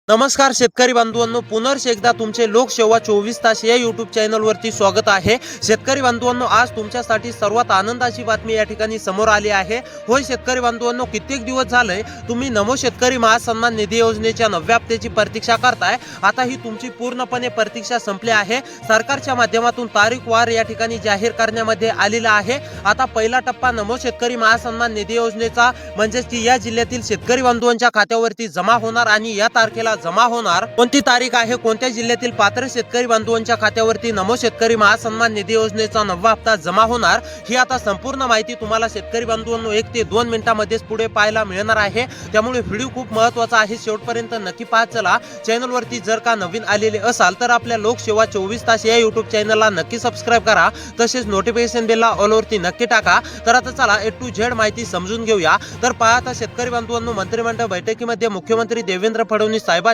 नमस्कार शेतकरी बांधवांनो, पुनर्ष एकदा तुमचे लोकसेवा 24 तास या यूट्यूब चॅनलवरती स्वागत आहे। शेतकरी बांधवांनो, आज तुमच्यासाठी सर्वात आनंदाची बातमी या ठिकाणी समोर आली आहे। होय शेतकरी बांधवांनो, कित्येक दिवस झाले तुम्ही नमो शेतकरी महासन्मान निधी योजनेच्या 9व्या हप्त्याची प्रतीक्षा करताय। आता ही तुमची पूर्णपणे प्रतीक्षा संपली आहे। सरकारच्या माध्यमातून तारीखवार या ठिकाणी जाहीर करण्यामध्ये आलेला आहे। आता पहिला टप्पा नमो शेतकरी महासन्मान निधी योजनेचा म्हणजे की या जिल्ह्यातील शेतकरी बांधवांच्या खात्यावरती जमा होणार आणि या तारखेला जमा होणार कोणती तारीख आहे, कोणत्या जिल्ह्यातील पात्र शेतकरी बांधवांच्या खात्यावरती नमो शेतकरी महासन्मान निधी योजनेचा 9वा हप्ता जमा होणार, ही आता संपूर्ण माहिती तुम्हाला शेतकरी बांधवांनो 1 ते 2 मिनिटांमध्येच पुढे पाहायला मिळणार आहे। त्यामुळे व्हिडिओ खूप महत्त्वाचा आहे, शेवटपर्यंत नक्की पाहत चला। चॅनलवरती जर का नवीन आलेले असाल तर आपल्या लोकसेवा 24 तास या यूट्यूब चॅनलला नक्की सबस्क्राइब करा, तसेच नोटिफिकेशन बेलला ऑल वरती नक्की टाका। तर आता चला A to Z माहिती समजून घेऊया। तर पाहता शेतकरी बांधवांनो, मंत्रिमंडळ बैठकीमध्ये मुख्यमंत्री देवेंद्र फडणवीस साहेबांनी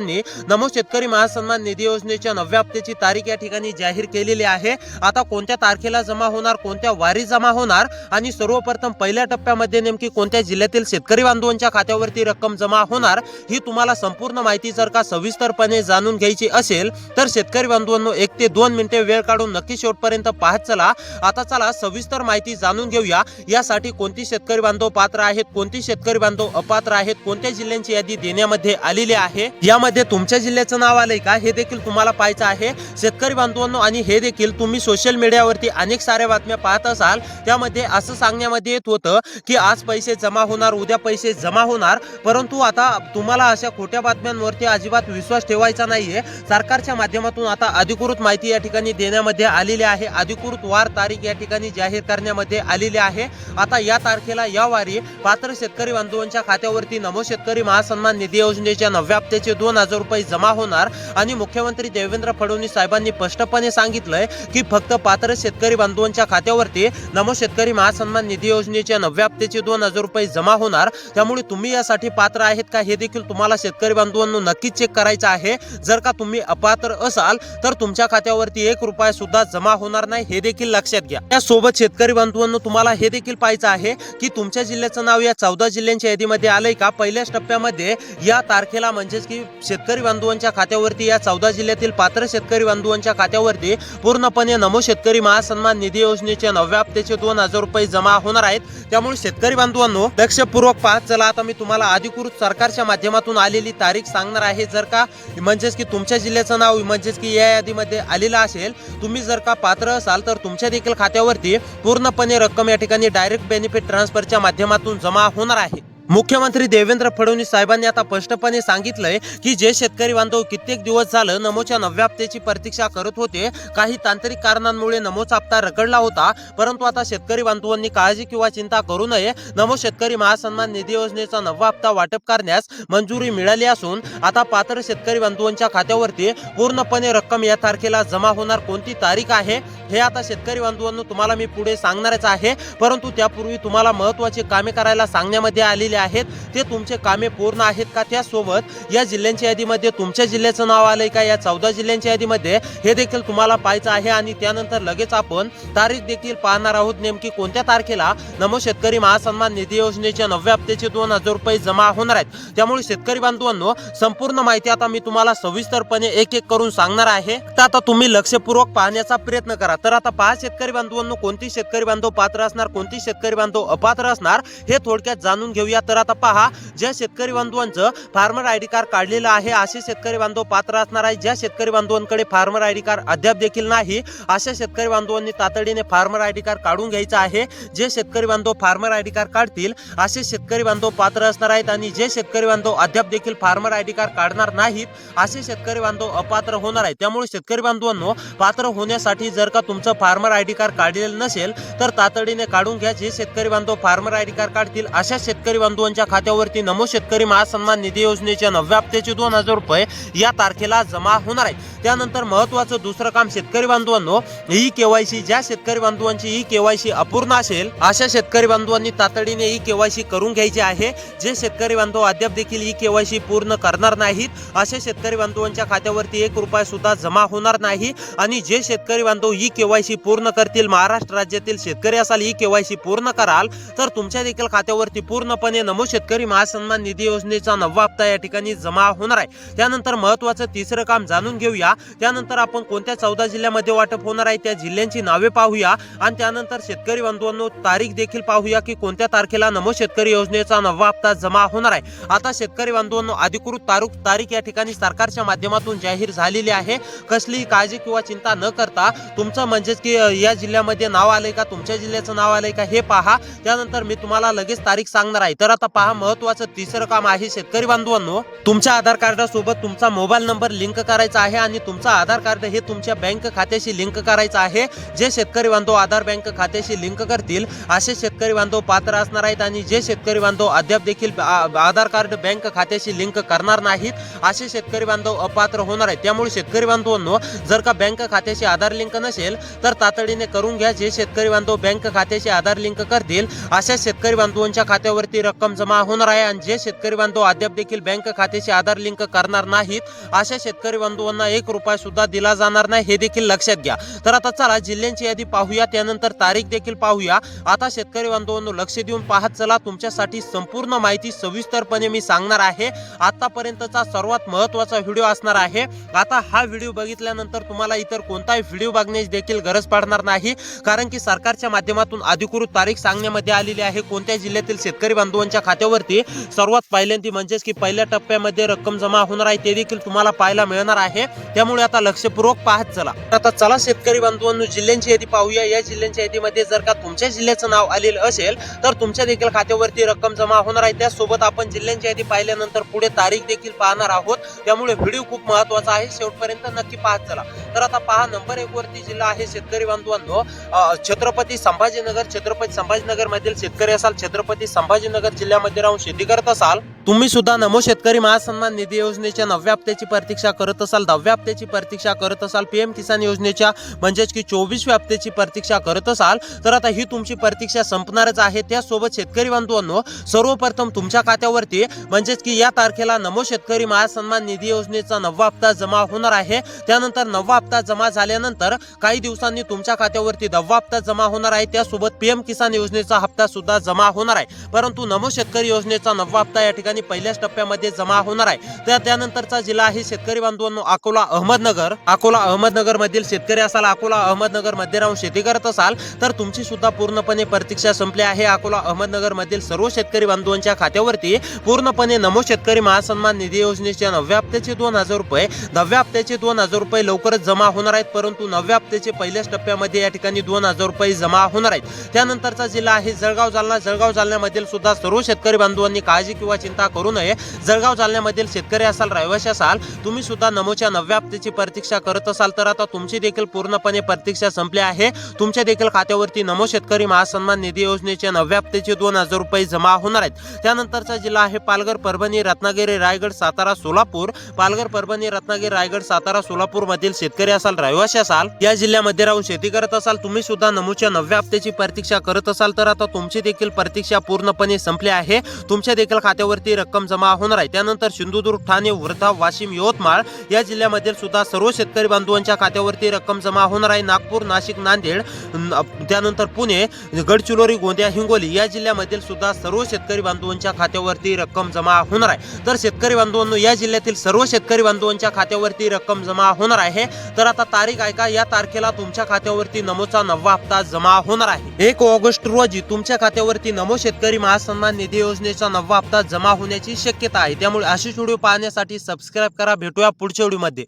नमो शेतकरी महासन्मान निधी योजनेच्या 9व्या हप्त्याची तारीख या ठिकाणी जाहीर केलेली आहे। आता कोणत्या तारखेला जमा होणार, कोणत्या वारी जमा होणार आणि सर्वप्रथम पहिल्या टप्प्यामध्ये नेमकी कोणत्या जिल्ह्यातील शेतकरी बांधवांच्या खात्यावरती रक्कम जमा होणार, ही तुम्हाला संपूर्ण माहिती जर का सविस्तरपणे जाणून घ्यायची असेल तर शेतकरी बांधवांनो 1 ते 2 मिनिटे वेळ काढून नक्की शेवटपर्यंत पाहत चला। आता चला सविस्तर माहिती जाणून घेऊया। यासाठी कोणती शेतकरी बांधव पात्र आहेत, कोणती शेतकरी बांधव अपात्र आहेत, कोणत्या जिल्ह्यांची यादी देण्यामध्ये आलेली आहे, यामध्ये तुमच्या जिल्ह्याचं नाव आलंय का हे देखील तुम्हाला पाहायचं आहे शेतकरी बांधवांनो। आणि हे देखील तुम्ही सोशल मीडियावरती अनेक साऱ्या बातम्या पाहत असाल, त्यामध्ये असं सांगण्यामध्ये येत होतं की आज पैसे जमा होणार, उद्या पैसे जमा होणार, परंतु आता तुम्हाला अशा खोट्या बातम्यांवरती अजिबात विश्वास ठेवायचा नाहीये। सरकारच्या माध्यमातून आता अधिकृत माहिती या ठिकाणी देण्यामध्ये आलेली आहे, अधिकृत वार तारीख या ठिकाणी जाहीर करण्यामध्ये आलेली आहे। आता या तारखेला या वारी पात्र शेतकरी बांधवांच्या खात्यावरती नमो शेतकरी महासन्मान निधी योजनेच्या 9व्या हप्त्याचे 2000 रुपये जमा होणार आणि मुख्यमंत्री देवेंद्र फडणवीस साहेबांनी स्पष्टपणे सांगितलंय की फक्त पात्र शेतकरी बांधवांच्या खात्यावरती नमो शेतकरी महासन्मान निधी योजनेच्या 9व्या हप्त्याचे 2000 रुपये जमा होणार। त्यामुळे तुम्ही यासाठी पात्र आहेत का हे देखील तुम्हाला शेतकरी बांधवांनो नक्की चेक करायचं आहे। जर का तुम्ही अपात्र असाल तर तुमच्या खात्यावरती 1 रुपया सुद्धा जमा होणार नाही, हे देखील लक्षात घ्या। त्यासोबत शेतकरी बांधवांनो तुम्हाला हे देखील पाहायचं आहे की तुमच्या जिल्ह्याचं नाव या 14 जिल्ह्यांच्या यादीमध्ये आलंय का। पहिल्याच टप्प्यामध्ये या तारखेला म्हणजेच की शेतकरी बांधवांच्या खात्यावरती या 14 जिल्ह्यातील पात्र शेतकरी बांधवांच्या खात्यावरती पूर्णपणे नमो शेतकरी महासन्मान निधी योजनेच्या 9व्या हप्त्याचे 2000 रुपये जमा होणार आहेत। त्यामुळे शेतकरी बांधवांनो लक्षपूर्वक पाहत चला। आता मी तुम्हाला अधिकृत सरकारच्या माध्यमातून आलेली तारीख सांगणार आहे। जर का म्हणजेच की तुमच्या जिल्ह्याचं नाव म्हणजेच की या यादीमध्ये आलेलं असेल, तुम्ही जर का पात्र असाल तर तुमच्या देखील खात्यावरती पूर्णपणे रक्कम या ठिकाणी डायरेक्ट बेनिफिट ट्रान्सफरच्या माध्यमातून जमा होणार आहे। मुख्यमंत्री देवेंद्र फडणवीस साहेबांनी आता स्पष्टपणे सांगितलंय की जे शेतकरी बांधव कित्येक दिवस झालं नमोच्या 9व्या हप्त्याची प्रतीक्षा करत होते, काही तांत्रिक कारणांमुळे नमोचा हप्ता रखडला होता, परंतु आता शेतकरी बांधवांनी काळजी किंवा चिंता करू नये। नमो शेतकरी महासन्मान निधी योजनेचा 9वा हप्ता वाटप करण्यास मंजुरी मिळाली असून आता पात्र शेतकरी बांधवांच्या खात्यावरती पूर्णपणे रक्कम या तारखेला जमा होणार। कोणती तारीख आहे हे आता शेतकरी बांधवांनो तुम्हाला मी पुढे सांगणारच आहे, परंतु त्यापूर्वी तुम्हाला महत्त्वाची कामे करायला सांगण्यामध्ये आलेली आहेत। ते तुमचे कामे पूर्ण आहेत का, त्यासोबत या जिल्ह्यांच्या यादीमध्ये तुमच्या जिल्ह्याचं नाव आलंय का, या 14 जिल्ह्यांच्या यादीमध्ये हे देखील तुम्हाला पाहायचं आहे। आणि त्यानंतर लगेच आपण तारीख देखील पाहणार आहोत, नेमकी कोणत्या तारखेला नमो शेतकरी महासन्मान निधी योजनेच्या 9व्या हप्त्याचे 2000 रुपये जमा होणार आहेत। त्यामुळे शेतकरी बांधवांनो संपूर्ण माहिती आता मी तुम्हाला सविस्तरपणे एक एक करून सांगणार आहे। तर आता तुम्ही लक्षपूर्वक पाहण्याचा प्रयत्न करा। तर आता पहा शेतकरी बांधवांनो, कोणती शेतकरी बांधव पात्र असणार, कोणती शेतकरी बांधव अपात्र असणार हे थोडक्यात जाणून घेऊया। तर आता पहा, ज्या शेतकरी बांधवांचं फार्मर आयडी कार्ड काढलेलं आहे असे शेतकरी बांधव पात्र असणार आहे। ज्या शेतकरी बांधवांकडे फार्मर आयडी कार्ड अद्याप देखील नाही, अशा शेतकरी बांधवांनी तातडीने फार्मर आयडी कार्ड काढून घ्यायचं आहे। जे शेतकरी बांधव फार्मर आयडी कार्ड काढतील असे शेतकरी बांधव पात्र असणार आहेत आणि जे शेतकरी बांधव अद्याप देखील फार्मर आयडी कार्ड काढणार नाहीत असे शेतकरी बांधव अपात्र होणार आहेत। त्यामुळे शेतकरी बांधवांनो पात्र होण्यासाठी जर का तुमचं फार्मर आयडी कार्ड काढलेलं नसेल तर तातडीने काढून घ्या। जे शेतकरी बांधव फार्मर आयडी कार्ड काढतील अशा शेतकरी बांधवांच्या खात्यावरती नमो शेतकरी महासन्मान निधी योजनेच्या 9व्या हप्त्याचे 2000 रुपये या तारखेला जमा होणार आहेत। त्यानंतर महत्त्वाचं दुसरं काम शेतकरी बांधवांनो, ई केवायसी, ज्या शेतकरी बांधवांची ई केवायसी अपूर्ण असेल अशा शेतकरी बांधवांनी तातडीने ई केवायसी करून घ्यायची आहे। जे शेतकरी बांधव अद्याप देखील ई केवायसी पूर्ण करणार नाहीत अशा शेतकरी बांधवांच्या खात्यावरती 1 रुपया सुद्धा जमा होणार नाही। आणि जे शेतकरी बांधव ई केवायसी पूर्ण करतील, महाराष्ट्र राज्यातील शेतकरी असाल, ई केवायसी पूर्ण कराल तर तुमच्या देखील खात्यावरती पूर्णपणे नमो शेतकरी महासन्मान निधी योजनेचा 9वा हप्ता या ठिकाणी जमा होणार आहे। त्यानंतर महत्त्वाचं तिसरं काम जाणून घेऊया। त्यानंतर आपण कोणत्या 14 जिल्ह्यामध्ये वाटप होणार आहे त्या जिल्ह्यांची नावे पाहूया आणि त्यानंतर शेतकरी बांधवांनो तारीख देखील पाहूया की कोणत्या तारखेला नमो शेतकरी योजनेचा 9वा हप्ता जमा होणार आहे। आता शेतकरी बांधवांनो अधिकृत तारीख या ठिकाणी सरकारच्या माध्यमातून जाहीर झालेली आहे। कसली काळजी किंवा चिंता न करता तुमचं म्हणजेच की या जिल्ह्यामध्ये नाव आलंय का, तुमच्या जिल्ह्याचं नाव आलंय का हे पहा। त्यानंतर मी तुम्हाला लगेच तारीख सांगणार आहे। तर आता पहा, महत्त्वाचं तिसरं काम आहे शेतकरी बांधवांनो, तुमच्या आधार कार्ड सोबत तुमचा मोबाईल नंबर लिंक करायचा आहे आणि तुमचा आधार कार्ड हे तुमच्या बँक खात्याशी लिंक करायचं आहे। जे शेतकरी बांधव आधार बँक खात्याशी लिंक करतील असे शेतकरी बांधव पात्र असणार आहेत आणि जे शेतकरी बांधव अद्याप देखील आधार कार्ड बँक खात्याशी लिंक करणार नाहीत असे शेतकरी बांधव अपात्र होणार आहेत। त्यामुळे शेतकरी बांधवांनो, जर का बँक खात्याशी आधार लिंक नसेल तर तातडीने करून घ्या। जे शेतकरी बांधव बँक खात्याशी आधार लिंक करतील अशा शेतकरी बांधवांच्या खात्यावरती रक्कम जमा होणार आहे आणि जे शेतकरी बांधव अद्याप देखील बँक खात्याशी आधार लिंक करणार नाहीत अशा शेतकरी बांधवांना 1 रुपया सुद्धा दिला जाणार नाही, हे देखील लक्षात घ्या। तर आता चला जिल्ह्यांची यादी पाहूया, त्यानंतर तारीख देखील पाहूया। आता शेतकरी बांधवांनो लक्ष देऊन पाहत चला, तुमच्यासाठी संपूर्ण माहिती सविस्तरपणे मी सांगणार आहे। आतापर्यंतचा सर्वात महत्त्वाचा व्हिडिओ असणार आहे। आता हा व्हिडिओ बघितल्यानंतर तुम्हाला इतर कोणताही व्हिडिओ बघण्याची देखील गरज पडणार नाही, कारण की सरकारच्या माध्यमातून अधिकृत तारीख सांगण्यामध्ये आलेली आहे। कोणत्या जिल्ह्यातील शेतकरी बांधवांच्या खात्यावरती सर्वात पहिल्यांदा म्हणजेच की पहिल्या टप्प्यामध्ये रक्कम जमा होणार आहे ते देखील तुम्हाला पाहायला मिळणार आहे। त्यामुळे आता लक्षपूर्वक पाहत चला। आता चला शेतकरी बांधवांनो जिल्ह्यांची यादी पाहूया। या जिल्ह्यांच्या यादीमध्ये जर का तुमच्या जिल्ह्याचं नाव आलेलं असेल तर तुमच्या देखील खात्यावरती रक्कम जमा होणार आहे। त्यासोबत आपण जिल्ह्यांची यादी पाहिल्यानंतर पुढे तारीख देखील पाहणार आहोत। त्यामुळे व्हिडिओ खूप महत्त्वाचा आहे, शेवटपर्यंत नक्की पाहत चला। तर आता पहा, नंबर 1 वरती जिल्हा आहे शेतकरी बांधवांनो छत्रपती संभाजीनगर। छत्रपती संभाजीनगर मधील शेतकरी असाल, छत्रपती संभाजीनगर जिल्ह्यामध्ये राहून शेती करत असाल, तुम्ही सुद्धा नमो शेतकरी महासन्मान निधी योजनेच्या 9व्या हप्त्याची प्रतीक्षा करत असाल, 10व्या हप्त्याची प्रतीक्षा करत असाल, पीएम किसान योजनेच्या म्हणजेच की 24व्या हप्त्याची प्रतीक्षा करत असाल, तर आता ही तुमची प्रतीक्षा संपणारच आहे। त्यासोबत शेतकरी बांधवांनो सर्वप्रथम तुमच्या खात्यावरती म्हणजेच की या तारखेला नमो शेतकरी महासन्मान निधी योजनेचा 9वा हप्ता जमा होणार आहे। त्यानंतर 9वा हप्ता जमा झाल्यानंतर काही दिवसांनी तुमच्या खात्यावरती 10वा हप्ता जमा होणार आहे। त्यासोबत पीएम किसान योजनेचा हप्ता सुद्धा जमा होणार आहे। परंतु नमो शेतकरी योजनेचा 9वा हप्ता या ठिकाणी पहिल्याच टप्प्यामध्ये जमा होणार आहे। त्यानंतरचा जिल्हा आहे शेतकरी बांधवांनो अकोला अहमदनगर। अकोला अहमदनगर मधील शेतकरी असाल, अकोला अहमदनगर मध्ये राहून शेती करत असाल तर तुमची सुद्धा पूर्णपणे प्रतीक्षा संपली आहे। अकोला अहमदनगर मधील सर्व शेतकरी बांधवांच्या खात्यावरती पूर्णपणे नमो शेतकरी महासन्मान निधी योजनेच्या 9व्या हप्त्याचे 2000 रुपये, 10व्या हप्त्याचे 2000 रुपये लवकरच जमा होणार आहेत। परंतु 9व्या हप्त्याचे पहिल्याच टप्प्यामध्ये या ठिकाणी 2000 रुपये जमा होणार आहेत। त्यानंतरचा जिल्हा आहे जळगाव जालना। जळगाव जालन्यामधील सुद्धा सर्व शेतकरी बांधवांनी काळजी किंवा चिंता करू नये। जळगाव जालन्यामधील शेतकरी असाल, रहिवासी असाल, तुम्ही सुद्धा नमोच्या 9व्या हप्त्याची प्रतीक्षा करत असाल तर आता तुमची देखील पूर्णपणे प्रतीक्षा संपली आहे। तुमच्या देखील खात्यावरती नमो शेतकरी महासन्मान निधी योजनेच्या 9व्या हप्त्याचे 2000 रुपये जमा होणार आहेत। त्यानंतरचा जिल्हा आहे पालघर, परभणी, रत्नागिरी, रायगड, सातारा, सोलापूर। पालघर, परभणी, रत्नागिरी, रायगड, सातारा, सोलापूर मधील शेतकरी असाल, रहिवासी असाल, या जिल्ह्यामध्ये राहून शेती करत असाल, तुम्ही सुद्धा नमोच्या 9व्या हप्त्याची प्रतीक्षा करत असाल तर आता तुमची देखील प्रतीक्षा पूर्णपणे संपली आहे। तुमच्या देखील खात्यावरती रक्कम जमा होणार आहे। त्यानंतर सिंधुदुर्ग, ठाणे, वर्धा, वाशिम, यवतमाळ या जिल्ह्यामध्ये सुद्धा सर्व शेतकरी बांधवांच्या खात्यावरती रक्कम जमा होणार आहे। नागपूर, नाशिक, नांदेड, त्यानंतर पुणे, गडचिरोली, गोंदिया, हिंगोली या जिल्ह्यामधील सुद्धा सर्व शेतकरी बांधवांच्या खात्यावरती रक्कम जमा होणार आहे। तर शेतकरी बांधवांनो या जिल्ह्यातील सर्व शेतकरी बांधवांच्या खात्यावरती रक्कम जमा होणार आहे। तर आता तारीख ऐका, या तारखेला तुमच्या खात्यावरती नमोचा 9वा हप्ता जमा होणार आहे। 1 ऑगस्ट रोजी तुमच्या खात्यावरती नमो शेतकरी महासन्मान निधी योजनेचा 9वा हप्ता जमा होण्याची शक्यता आहे। त्यामुळे अशीच व्हिडिओ पाहण्यासाठी सबस्क्राइब करा। भेटूया पुढच्या व्हिडिओमध्ये।